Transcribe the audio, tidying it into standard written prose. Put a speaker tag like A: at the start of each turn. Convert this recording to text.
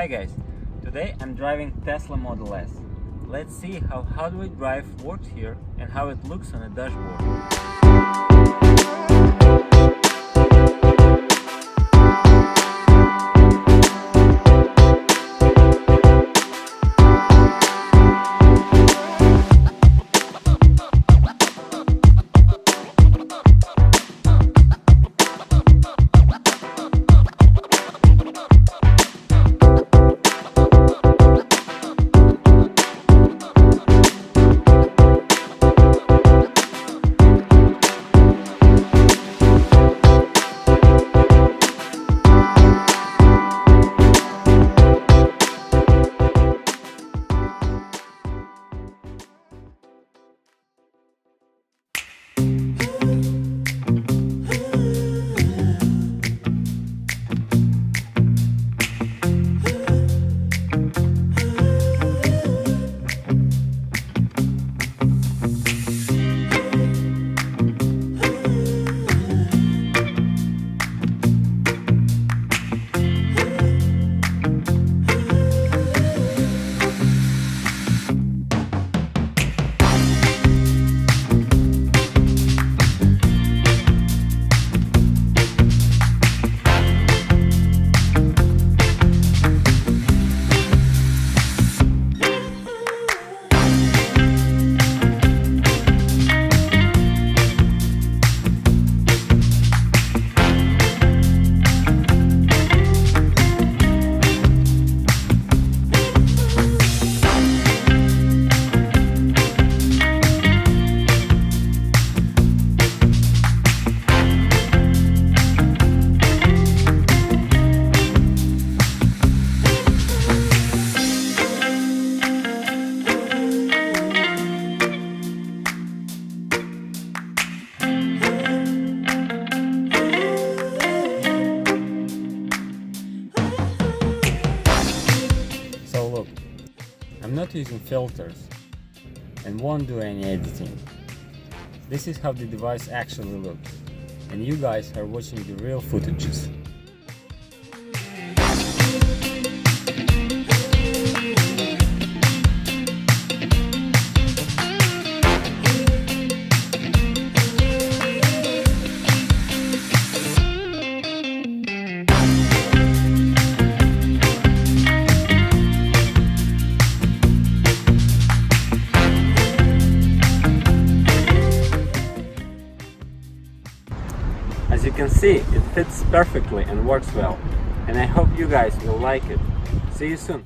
A: Hi guys, today I'm driving Tesla Model S. Let's see how HUDWAY Drive works here and how it looks on a dashboard. So look, I'm not using filters and won't do any editing. This is how the device actually looks, and you guys are watching the real footages. As you can see, it fits perfectly and works well, and I hope you guys will like it. See you soon!